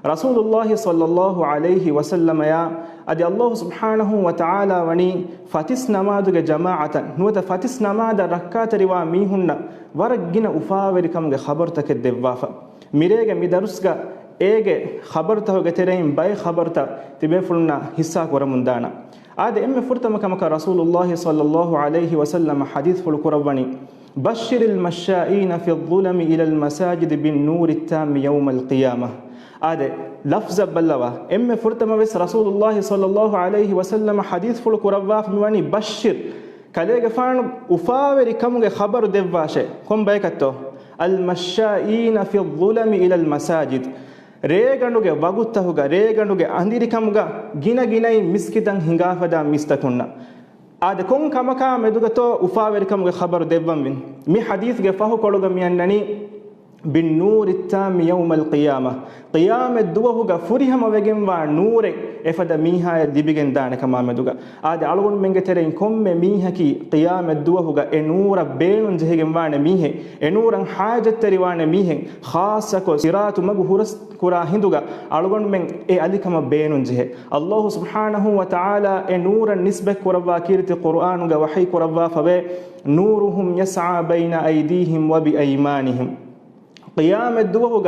ರಸೂಲುಲ್ಲಾಹಿ ಸಲ್ಲಲ್ಲಾಹು ಅಲೈಹಿ ವಸಲ್ಲಮ ಯಾ ಅದಿ ಅಲ್ಲಾಹು ಸುಬ್ಹಾನಹು ವ ತಆಲಾ ವನಿ ಫತಿಸ್ ನಮಾದುಗೆ ಜಮಾಅತನ್ ನುವತ ಫತಿಸ್ ನಮಾದ ರಕ್ಕಾತರಿವಾ ಮೀಹುನ್ನ ವರಗ್ಗಿನ ಉಫಾವೆರಿಕಮ್ಗೆ ಖಬರ್ ತಕೆ ದೆವ್ವಾಫ ಮಿರೇಗೆ ಮಿದರುಸ್ಗ ಏಗೆ ಖಬರ್ ತಹೋಗೆ ತೆರೆಯಿಂ ಬೈ ಖಬರ್ ತ ತಿಬೆ ಫುಲ್ನ ಹಿಸ್ಸಾ ಕೊರಮುಂದಾನ ಆದೆ ಎಮ್ಮೆ ಫುರ್ತಮ ಕಮಕ ರಸೂಲುಲ್ಲಾಹಿ ಸಲ್ಲಲ್ಲಾಹು ಅಲೈಹಿ ವಸಲ್ಲಮ ಹದೀಸ್ ಫುಲ್ ಕುರವನಿ ಬಶ್ಶಿರಿಲ್ ಮಶ್ಶಾಈನ ಫಿ ظುಲಮಿ ಇಲಲ್ ಮಸಾಜಿದ್ ಬಿನ್ ನೂರಿ ತಾಮ್ ಯೌಮಲ್ ಕಿಯಾಮಹ ಆದೆ ಲಫ್ಜ ಬಲ್ಲವ ಎಮ್ಮೆ ಫುರ್ತಮವೆಸ್ ರಸೂಲುಲ್ಲಾಹಿ ಸಲ್ಲಲ್ಲಾಹು ಅಲೈಹಿ ವಸಲ್ಲಮ ಹದೀಸ್ ಫುಲ್ ಕುರವಾಫ್ ಮಿವನಿ ಬಶ್ಶಿರ್ ಕಲೆಗೆ ಫಾಣು ಉಫಾವೆರಿ ಕಮ್ಗೆ ಖಬರ್ ದೆವ್ವಾಶೆ ಕೊಂಬೈಕತ್ತೋ ಅಲ್ ಮಶ್ಶಾಈನ ಫಿ ظುಲಮಿ ಇಲಲ್ ಮಸಾಜಿದ್ ರೇಗಣುಗೆ ವಗುತ್ತಹುಗ ರೇಗಣುಗೆ ಅಂದಿರಿಕಮುಗ ಗಿನ ಗಿನೈ ಮಿಸ್ಕಿತಂ ಹಿಂಗಾಫದ ಮಿಸ್ತಕುನ್ನ ಆದೆ ಕೊಂ ಕಮಕ ಮೆದುಗತೋ ಉಫಾವೆರಿಕಮುಗೆ ಖಬರ್ ದೆವ್ವಂವಿನ್ ಮಿ ಹದೀಸ್ಗೆ ಫಹು ಕೊಳುಗ ಮಿಯನ್ನನಿ ಬಿನ್ ನೂರಿ ತಾಮ್ ಯೌಮಲ್ ಕಿಯಾಮಹ ಕಿಯಾಮೆ ದುವಹುಗ ಫುರಿಹಮ ವೆಗೆಂವಾ ನೂರೆ ಎಫದ ಮೀಹಾಯ ದಿಬಿಗೆನ್ ದಾನೆ ಕಮಾ ಮೆದುಗ ಆದೆ ಅಳುಗೊಂಡು ಮೆಂಗೆ ತೆರೆಯಿನ್ ಕೊಮ್ಮೆ ಮೀಹಕಿ ಕಿಯಾಮೆ ದುವಹುಗ ಎ ನೂರ ಬೇಣುನ್ ಜೆಹೆಗೆಂವಾನೆ ಮೀಹೆ ಎ ನೂರಂ ಹಾಜತ್ತರಿವಾನೆ ಮೀಹೆ ಖಾಸಕೊ ಸಿರಾತು ಮಗು ಹುರಸ್ ಕುರಾ ಹಿಂದುಗ ಅಳುಗೊಂಡು ಮೆಂಗ್ ಎ ಅಲಿಕಮ ಬೇಣುನ್ ಜೆಹೆ ಅಲ್ಲಾಹು ಸುಬ್ಹಾನಹು ವ ತಆಲಾ ಎ ನೂರನ್ ನಿಸ್ಬೆಕ್ ಕುರವ್ವಾ ಕೀರ್ತಿ ಕುರ್ಆನುಗ ವಹೈ ಕುರವ್ವಾ ಫವೆ ನೂರುಹುಂ ಯಸ್ಆ ಬೈನ ಐದೀಹಿಂ ವ ಬಿ ಐಮಾನಿಹಿಂ ಕಿಯಾಮೆ ದುವಹುಗ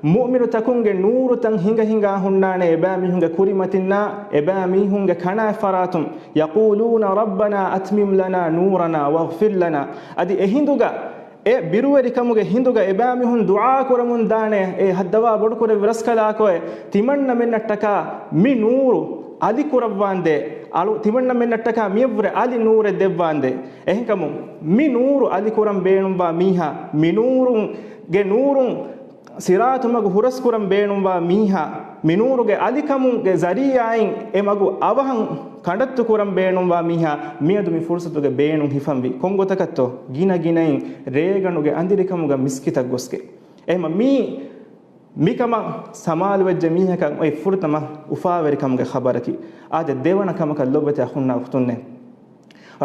ಮುಅ್ಮಿನು ತಕುಂಗೆ ನೂರು ತಂ ಹಿಂಗ ಹುಣ್ಣಾನೆ ಎಬಾ ಮಿಹುಂಗೆ ಕುರಿಮತಿನ್ನ ಎಬಾ ಮಿಹುಂಗೆ ಖನಾ ಫರಾತುಂ ಯಕೂಲೂನ ರಬ್ಬನಾ ಅತ್ಮಿಮ್ ಲನಾ ನೂರನಾ ವಗ್ಫಿರ್ ಲನಾ ಅದಿ ಎಹಿಂದುಗ ಎ ಬಿರುವರಿ ಕಮುಗೆ ಹಿಂದುಗ ಎಬಾ ಮಿಹುನ್ ದುಆ ಕುರಮುನ್ ದಾನೆ ಎ ಹದ್ದವಾ ಬಡುಕುರೆ ವಿರಸ್ಕಲಾಕೋಯೆ ತಿಮಣ್ಣ ಮೆನ್ನಟ್ಟಕ ಮಿ ನೂರು ಅಲಿ ಕುರವ್ವಾಂದೆ ಅಳು ತಿಮಣ್ಣ ಮೆನ್ನಟ್ಟಕ ಮಿಯವ್ರೆ ಅಲಿ ನೂರೆ ದೆವ್ವಾಂದೆ ಎಹಿಕಮು ಮಿ ನೂರು ಅಲಿ ಕುರಂ ಬೇಣುಂಬಾ ಮೀಹಾ ಮಿ ನೂರು ಗೆ ನೂರುಂ ಸಿರಾತು ಮಗು ಹುರಸ್ಕುರಂ ಬೇಣುಂಬಾ ಮೀಹಾ ಮಿನೂರುಗೆ ಅಲಿಕಮುಗೆ ಜರಿಯಾಯಿಂ ಎ ಮಗು ಅವಹಂ ಕಂಡತ್ತು ಕುರಂ ಬೇಣುಂಬಾ ಮೀಹಾ ಮಿಯದು ಮಿ ಫುರ್ಸತುಗೆ ಬೇಣು ಹಿಫಂವಿ ಕೊಂಗೊತಕತ್ತೋ ಗಿನ ಗಿನೈಂ ರೇಗಣುಗೆ ಅಂದಿರಿಕಮುಗ ಮಿಸ್ಕಿತ ಗೊಸ್ಕೆ ಎಮ ಮಿಕಮ ಸಮಾಲು ವೆಜ್ಜ ಮೀಹಕ ಐ ಫುರ್ತಮ ಉಫಾವೆರಿಕಮುಗೆ ಖಬರಕಿ ಆದೆ ದೇವನ ಕಮಕ ಲೊಬ್ಬತೆ ಅಹುನ್ನ ಉಫ್ತುನ್ನೆ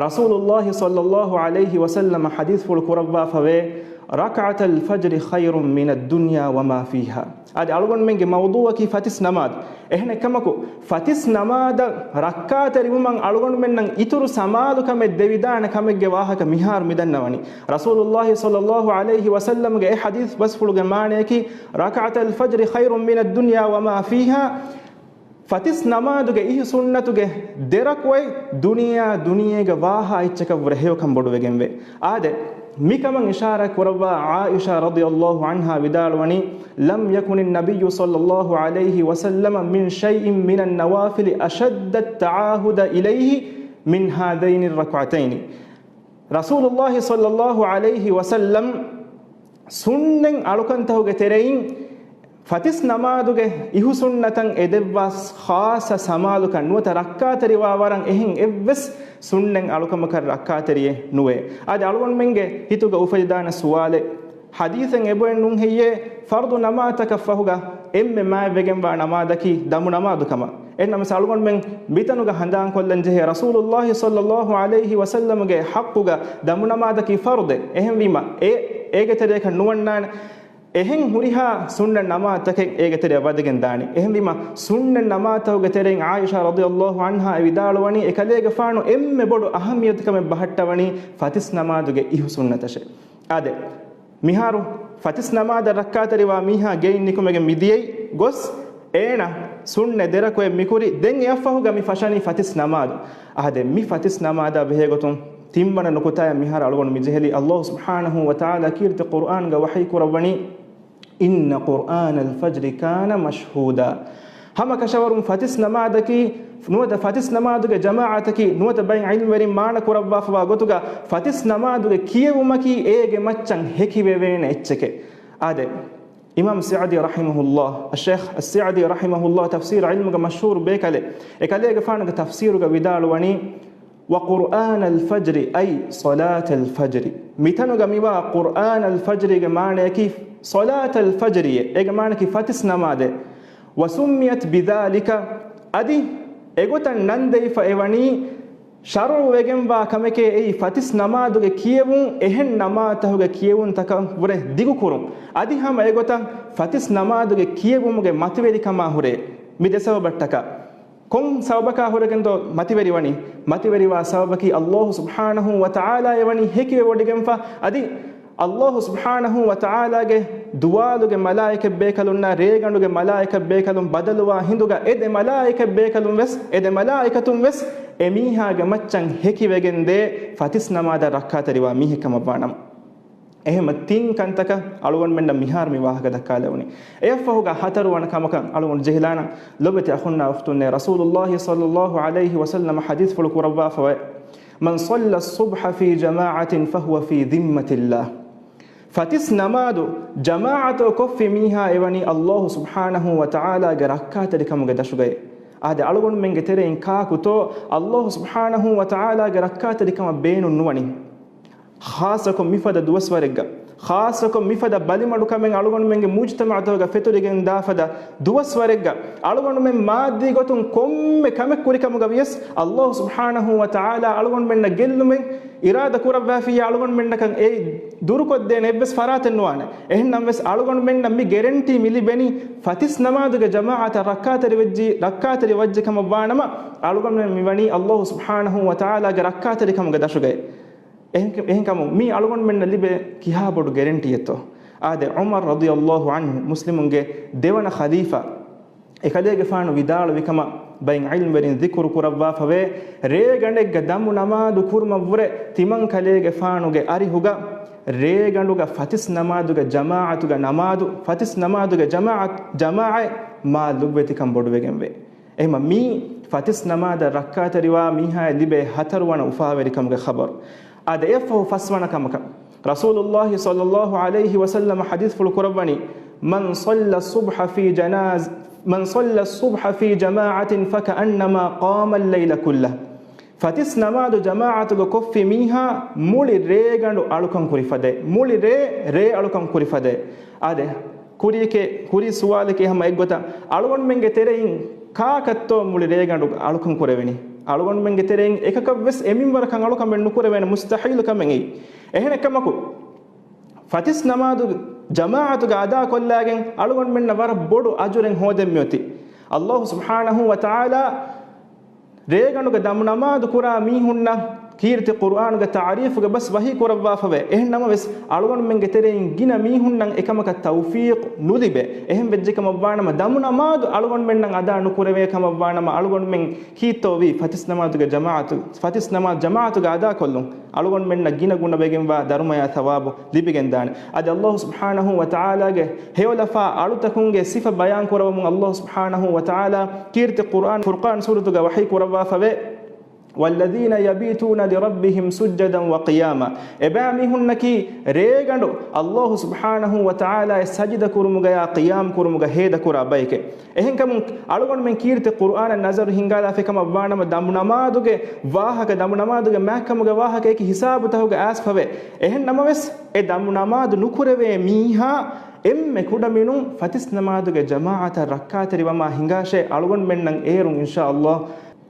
ರಸೂಲುಲ್ಲಾಹಿ ಸಲ್ಲಲ್ಲಾಹು ಅಲೈಹಿ ವಸಲ್ಲಮ ಹದೀಸ್ ಫುಲ್ ಕುರವ್ವಾ ಫವೆ ركعة الفجر خير من الدنيا وما فيها ادي algon menge mawdu'a ki fatis namad ehne kamako fatis namada rak'ata rimuman algon mennan ituru samalu kame devidana kamegge wahaka mihar midannawani rasulullah sallallahu alaihi wasallam ge hadith bas fuluge maane ki rak'ata al-fajr khairun min ad-dunya wama fiha fatis namaduge ihi sunnatuge derakoi duniyege waha ichchaka vreheyo kam bodu wegenve ade مكمن إشارة كربا عائشة رضي الله عنها بدالوني لم يكن النبي صلى الله عليه وسلم من شيء من النوافل أشد التعاهد إليه من هذين الركعتين رسول الله صلى الله عليه وسلم سنن ألوكنته جترين ಫತಿಸ್ ನಮಾದುಗೆ ಇಹು ಸುನ್ನತಂ ಎದೆವ್ವಾಸ್ ಖಾಸ ಸಮಾಲುಕನ್ ನುವತ ರಕ್ಕಾತರಿವಾ ವರಂ ಎಹಿಂ ಎವ್ವೆಸ್ ಸುನ್ನೆಂ ಅಳುಕಮಕರ್ ರಕ್ಕಾತರಿಯೆ ನುವೆ ಆದೆ ಅಳುವನ್ ಮೆಂಗೆ ಹಿತುಗ ಉಫೈದಾನ ಸುವಾಲೆ ಹದೀಸೆಂ ಎಬೊಯನ್ ನುಂ ಹೆಯ್ಯೆ ಫರ್ದು ನಮಾತಕ ಫಹುಗ ಎಮ್ಮೆ ಮಾವೆಗೆಂವಾ ನಮಾದಕಿ ದಮು ನಮಾದುಕಮ ಎನ್ನಮ ಸಳುಗೊಂಡ್ ಮೆಂ ಬಿತನುಗ ಹಂದಾಂ ಕೊಲ್ಲಂ ಜೆಹೆ ರಸೂಲುಲ್ಲಾಹಿ ಸಲ್ಲಲ್ಲಾಹು ಅಲೈಹಿ ವಸಲ್ಲಮಗೆ ಹಕ್ಕುಗ ದಮು ನಮಾದಕಿ ಫರ್ದೆ ಎಹೆಂ ವಿಮ ಏಗೆ ತೆರೆಕ ನುವಣ್ಣಾನ එහෙන් හුරිහා සුන්න නමාතකෙන් ඒගතර වදගෙන් දානි එහෙන් විම සුන්න නමාතවගේ තෙරෙන් ආයිෂා රදියල්ලාහු අන්හා විදාලවනි එකලේගේ ෆානු එම්මෙ බොඩු අහමියතකම බහට්ටවනි ෆතිස් නමාදුගේ ඉහු සුන්නතෂේ ආදේ මිහාරු ෆතිස් නමාද රක්කාතරිවා මිහා ගෙයින් නිකුමගේ මිදියයි ගොස් ඒන සුන්න දෙරකෝ මිකුරි දෙන් යෆහුගා මි ෆෂනි ෆතිස් නමාද ආදේ මි ෆතිස් නමාද බෙහෙගතුන් තිම්බන නුකුතය මිහාර අලගොන් මිජෙහෙලි අල්ලාහ් සුබ්හානහු වතාලා කීර්ති කුර්ආන් ጋ වහී කුරවනි إن قرآن الفجر كان مشهودا هم كشورم فتس نمادكي نوت فتس نمادك جماعتكي نوت بين علم ورين مانا كربا فوا غوتوغا فتس نمادك كيومكي ايگه مچن هكي وين اتچكه آده امام السعدي رحمه الله الشيخ السعدي رحمه الله تفسير علمك مشهور بكله اكليگه فانك تفسيرك ودالوني وقرآن الفجر أي صلاة الفجر ميتانوغا ميوا قرآن الفجر معنى كيف صلاة الفجر معنى كيف فتس نماده وسميت بذلك أدي إغوتا نندي فإيواني ಶರು ವೆಗೆಂವಾ ಕಮೆಕೆ ಈ ಫತಿಸ್ ನಮಾದುಗೆ ಕಿಯವುಂ ಎಹೆನ್ ನಮಾತಹುಗೆ ಕಿಯವುಂ ತಕ ವರೆ ದಿಗು ಕುರುಂ ಅದಿ ಹಮ ಎಗೊತ ಫತಿಸ್ ನಮಾದುಗೆ ಕಿಯವುಂಗೆ ಮತಿವೆರಿ ಕಮ ಹುರೆ ಮಿದೆಸವ ಬಟ್ಟಕ ಕೊಂ ಸವಬಕ ಹುರಗೆಂದೋ ಮತಿವೆರಿ ವಣಿ ಮತಿವೆರಿವಾ ಸವಬಕಿ ಅಲ್ಲಾಹು ಸುಬ್ಹಾನಹು ವ ತಆಲಾ ಯವಣಿ ಹೇಕಿವೆ ಒಡಿಗೆಂಫಾ ಅದಿ ಅಲ್ಲಾಹು ಸುಬ್ಹಾನಹು ವ ತಆಲಾಗೆ ದುವಾಲುಗೆ ಮಲಾಯಿಕೆ ಬೇಕಲುನ್ನ ರೇಗಂಡುಗೆ ಮಲಾಯಿಕೆ ಬೇಕಲುಂ ಬದಲುವ ಹಿಂದುಗ ಎದೆ ಮಲಾಯಿಕೆ ಬೇಕಲುಂ ವೆಸ್ ಎದೆ ಮಲಾಯಿಕತುಂ ವೆಸ್ ಎಮೀಹಾಗೆ ಮಚ್ಚಂ ಹೆಕಿವೆಗೆಂದೆ ಫತಿಸ್ ನಮಾದ ರಕ್ಕಾತರಿವಾ ಮೀಹಿಕಮವ್ವಾಣಂ එහෙම තින් කන්තක අලුවන් මෙන්න මිහාර මිවාහක දක්කාලවනි එයෆහුග හතරු වන කමක අලුවන් ජෙහිලාන ලොබති අඛුන්නා උෆ්තුන්නේ රසූලුල්ලාහි සල්ලල්ලාහු අලයිහි වසල්ලම හදීස් ෆුල් කුරවා ෆව මන් සල්ල الصبح في جماعة فهو في ذمة الله ෆතිස් නමාදු ජමාඅතෝ කොෆි මීහා එවනි අල්ලාහ් සුබ්හානහු වතාලා ගේ රක්කාතරි කමක දශුගයි ආද අලුවන් මෙන්ගේ තෙරෙන් කාකුතෝ අල්ලාහ් සුබ්හානහු වතාලා ගේ රක්කාතරි කම බේනු නුවනි خاصكم مفد دوس ورقة خاصكم مفد بالمدو كمن ألوغن منك مجتمع توغا فتوريغن دافدا دوس ورقة ألوغن من مادي غتون كم كمك كوري كمغا بيس الله سبحانه وتعالى ألوغن من نجل من إرادة كورا بافيا ألوغن من نكن أي دوركو دين بس فرات النوانة إحنا بس ألوغن من نمي جرنتي ملي بني فتس نماذج جماعة ركعات روجي كم بانما ألوغن من مبني الله سبحانه وتعالى ركعات كمغا داشوغاي එහෙන් කම මේ අලුවන් මෙන්න ලිබේ කිහා බොඩු ගැරන්ටියතෝ ආද උමර් රදියල්ලාහු අන්හු මුස්ලිමුන්ගේ දෙවන ඛලීෆා එකලේගේ ෆානු විදාල විකම බයින් ඉල්ම් වරින්ذික්රු කුරවා ෆවේ රේ ගණෙක් දමු නමාදු කුර්ම වර තිමන් කලේගේ ෆානුගේ අරි හුගා රේ ගඬුගා ෆතිස් නමාදුගේ ජමාඅතුගේ නමාදු ෆතිස් නමාදුගේ ජමාඅ මා ලුබ්වති කම් බොඩු වෙගෙන් වේ එහෙම මී ෆතිස් නමාද රක්කාත රිවා මීහා ලිබේ හතර වන උෆාවරි කම්ගේ خبر هذا يفهم فسوانا كمك رسول الله صلى الله عليه وسلم حديث في القرآن من صلى الصبح في جماعة فكأنما قام الليل كله فتس نماد جماعة كف ميها مولي ريغانو ألوكم كوريفده مولي ري ألوكم كوريفده هذا كوري سؤالك هم أيقوتا ألوان منك ترين كاكتو مولي ريغانو ألوكم كوريفني අලුවන් මෙන්ගේ තෙරෙන් එකක වෙස් එමින් වර කන් අලුකම් මෙන්න නුකර වෙන මුස්තහීල් කමෙන් එයි එහෙන එකමකු ෆතිස් නමාදු ජමාඅතු ගාදා කොල්ලාගෙන් අලුවන් මෙන්න වර බොඩු අජුරෙන් හොදෙම් යොති අල්ලාහ් සුබ්හානහු වතාලා රේගණුක දම් නමාදු කුරා මීහුන්නා කීර්ති කුර්ආනුගේ තාරීෆුගේ බස් වහී කුරවා ෆවේ එහෙන්නම වෙස් අලුවන් මෙන්ගේ තෙරෙන් ගින මීහුන්නන් එකමක තෞෆීක් නුදිබේ එහෙන් වෙජ්ජකම වවානම දමු නමාදු අලුවන් මෙන්නන් අදා නුකුරවේ කම වවානම අලුවන් මෙන් කීතෝවි ෆතිස් නමාදුගේ ජමාඅතු ෆතිස් නමාද් ජමාඅතුගේ අදා කොල්ලුන් අලුවන් මෙන්න ගින ගුණ බෙගෙන් වා ධර්මය තවාබු ලිබිගෙන් දාන අද අල්ලාහ් සුබ්හානහු වතාලාගේ හේවලෆා අලුතකුන්ගේ සිෆ බයන් කරවමු අල්ලාහ් සුබ්හානහු වතාලා කීර්ති කුර්ආන් ෆුර්කාන් සූරතුගේ වහී කුරවා ෆවේ والذين يبيتون لربهم سجدا وقياما ابامي هنكي ريغندو الله سبحانه وتعالى سجد كرمغا قيام كرمغا هيد كرا بايك එහෙන් කම අලුගොන් මෙන් කීර්ති කුර්ආන නසර් හිංගාලා ෆෙකම වානම දමු නමාදුගේ වාහක දමු නමාදුගේ මහකමගේ වාහක එක හිසාබ තහුගේ ආස් ෆවේ එහෙන් නමවස් ඒ දමු නමාදු නුකුරවේ මීහා එම්මෙ කුඩමිනුන් ෆතිස් නමාදුගේ ජමාඅත රක්කාතරි වමා හිංගාෂේ අලුගොන් මෙන්නම් ඒරුන් ඉන්ෂාඅල්ලාහ්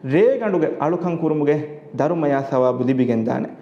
රේගඬුගේ අලුකම් කුරුමුගේ ධර්මය සවාබු ලිබිගෙන් දානේ